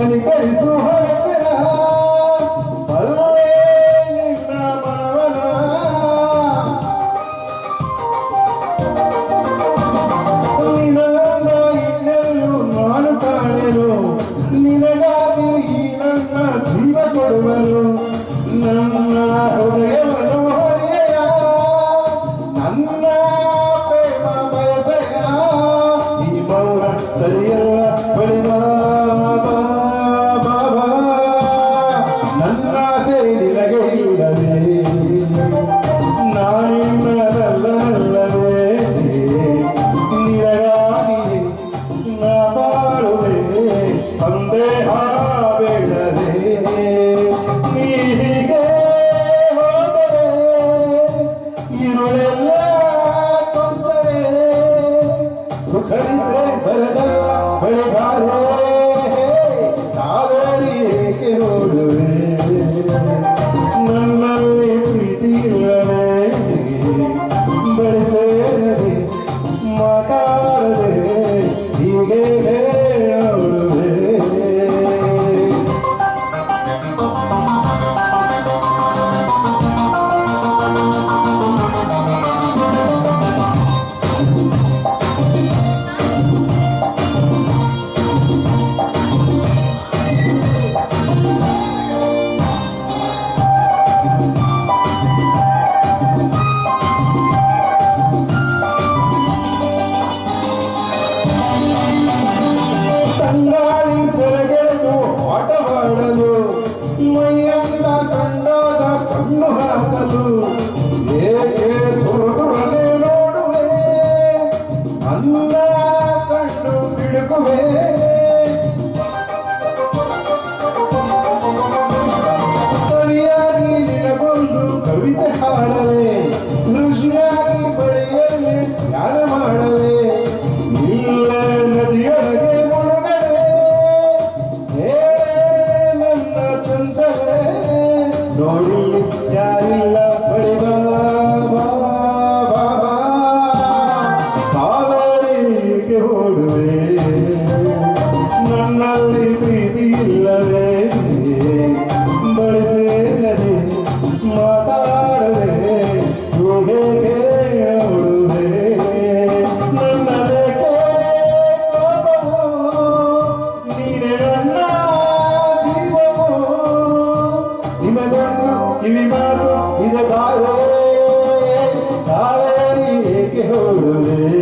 ಕನಿಕರಿಸುವ ಕ್ಷಣ ಬಲ್ಲೆ ನಿನ್ನ ಮನವನ ನಿನಗ ಇನ್ನೆಲ್ಲೂ ನಾನು ಕಾಣೆನು ನಿನಗಾಗಿ ಈ ನನ್ನ ಜೀವ ಕೊಡುವರು ನನ್ನ ಹೃದಯವನ್ನು ಹೊರೆಯ ನನ್ನ ಪ್ರೇಮ ಬಯಸೆಯ ಈ ಮೌನ ಸರಿಯಲ್ಲ ಬಳಿವ ನನ್ನ ಆಸೆ ನಿನಗೆ ಇಲ್ಲವೇ ನಾನಿನ್ನದಲ್ಲವೇ ನಿನಗಾಗಿ ನಾ ಬಾಳುವೆ ಸಂದೇಹ ಬೇಡದೆ ನೀ ಹೀಗೆ ಹೋದರೆ ಇರುಳೆಲ್ಲ ತೊಂದರೆ ಸುಖವಿದ್ರೆ ಬರದಲ್ಲ ಬಳಿಬಾರೆ ಕಾವೇರಿ ಏಕೆ ನೋಡುವೆ ನನ್ನಲ್ಲಿ ಪ್ರೀತಿ ಇಲ್ಲವೇ ಬಳಿ ಸೇರದೆ ಮಾತಾಡದೆ ಹೀಗೆ ನೋಡುವೆ ತಂಗಾಳಿ ಸೆರಗೆಳೆದು ಆಟವಾಡಲು ಮೈಯಂದ ಕಂಡಾಗ ಕಣ್ಣು ಹಾಕಲು ಏಕೆ ಸುರುದುರನೆ ನೋಡುವೆ ನನ್ನ ಕಣ್ಣು ಬಿಡುಕುವೆ ಸರಿಯಾಗಿ ನಿನಗೊಂದು ಕವಿತೆ ಹಾಡಲೆ ಋಷಿಯಾಗಿ ಬಳಿಯಲ್ಲಿ ಧ್ಯಾನ ಮಾಡಲೆ ಇಲ್ಲ ನದಿಯೊಳಗೆ ನೋಡಿ ಯಾರಿಲ್ಲ ಬಳಿವ ಕಾವೇರಿಗೆ ಓಡುವೆ ನನ್ನಲ್ಲಿ ಪ್ರೀತಿ ಇಲ್ಲವೇ ಬಳಿ ಸೇರದೆ ಮಾತಾಡದೆ ಹೇಗೆ ಓಡುವೆ ನನ್ನದೇಕೆ ಕೋಪವು ನೀನೆ ನನ್ನ ಜೀವವು ನಿಮಗೊಂದು ಕಿವಿ ಮಾತು ಇದೆ ಕಾವೇರಿ ಏಕೆ ಹೋಡುವೆ